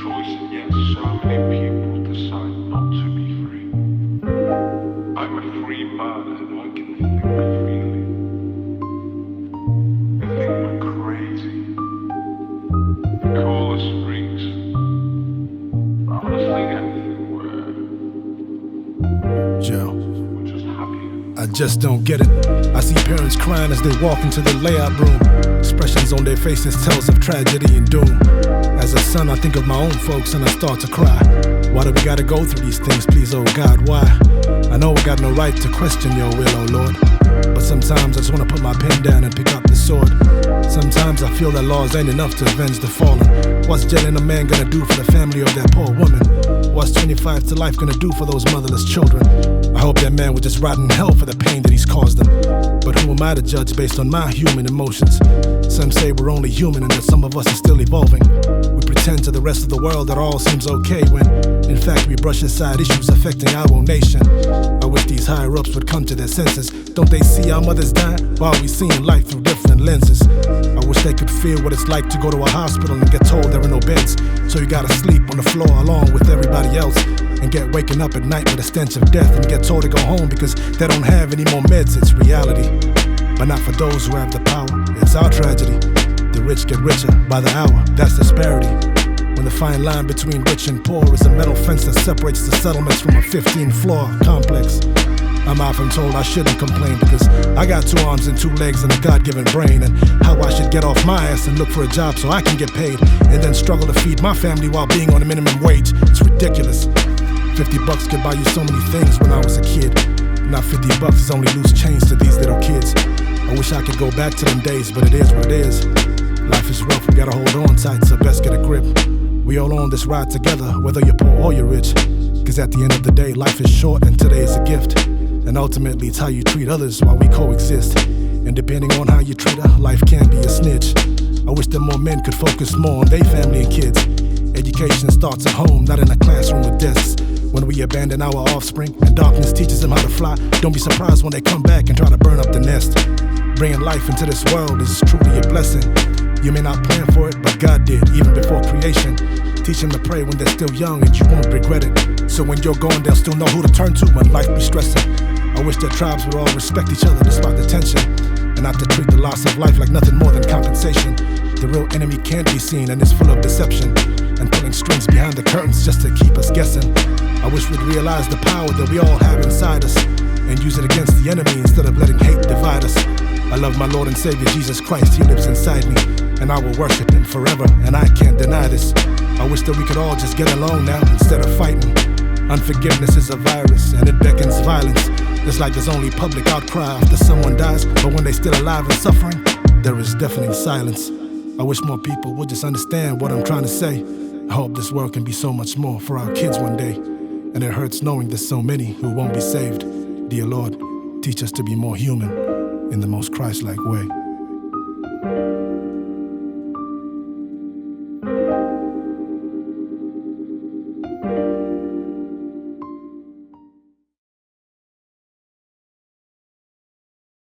choice, and yet so many people decide not to be free. I'm a free man and I can think freely. They think we're crazy. They call us freaks. But I honestly don't think Joe, we're just happy. I just don't get it. I see parents crying as they walk into the layout room. Expressions on their faces tells of tragedy and doom. As a son, I think of my own folks and I start to cry. Why do we gotta go through these things, please, oh God, why? I know we got no right to question your will, oh Lord. But sometimes I just wanna put my pen down and pick up the sword. Sometimes I feel that laws ain't enough to avenge the fallen. What's jailing a man gonna do for the family of that poor woman? What's 25 to life gonna do for those motherless children? I hope that man would just rot in hell for the pain that he's caused them. But who am I to judge based on my human emotions? Some say we're only human and that some of us are still evolving. We pretend to the rest of the world that all seems okay when, in fact, we brush aside issues affecting our own nation. I wish these higher-ups would come to their senses. Don't they see our mothers die while we seeing life through different lenses? I wish they could feel what it's like to go to a hospital and get told there are no beds, so you gotta sleep on the floor along with everybody else, and get waking up at night with a stench of death and get told to go home because they don't have any more meds. It's reality, but not for those who have the power. It's our tragedy. The rich get richer by the hour. That's disparity. When the fine line between rich and poor is a metal fence that separates the settlements from a 15-floor complex. I'm often told I shouldn't complain because I got 2 arms and 2 legs and a God-given brain, and how I should get off my ass and look for a job so I can get paid and then struggle to feed my family while being on a minimum wage. It's ridiculous. $50 could buy you so many things when I was a kid. Now $50 is only loose change to these little kids. I wish I could go back to them days, but it is what it is. Life is rough, we gotta hold on tight, so best get a grip. We all on this ride together, whether you're poor or you're rich. Cause at the end of the day, life is short and today is a gift. And ultimately it's how you treat others while we coexist. And depending on how you treat her, life can be a snitch. I wish that more men could focus more on their family and kids. Education starts at home, not in a classroom with desks. When we abandon our offspring and darkness teaches them how to fly, don't be surprised when they come back and try to burn up the nest. Bringing life into this world is truly a blessing. You may not plan for it, but God did, even before creation. Teach them to pray when they're still young and you won't regret it. So when you're gone, they'll still know who to turn to when life be stressing. I wish that tribes would all respect each other despite the tension, and not to treat the loss of life like nothing more than compensation. The real enemy can't be seen and is full of deception, and pulling strings behind the curtains just to keep us guessing. I wish we'd realize the power that we all have inside us and use it against the enemy instead of letting hate divide us. I love my Lord and Savior Jesus Christ, He lives inside me, and I will worship Him forever, and I can't deny this. I wish that we could all just get along now instead of fighting. Unforgiveness is a virus and it beckons violence. It's like there's only public outcry after someone dies, but when they're still alive and suffering, there is deafening silence. I wish more people would just understand what I'm trying to say. I hope this world can be so much more for our kids one day. And it hurts knowing there's so many who won't be saved. Dear Lord, teach us to be more human in the most Christ-like way.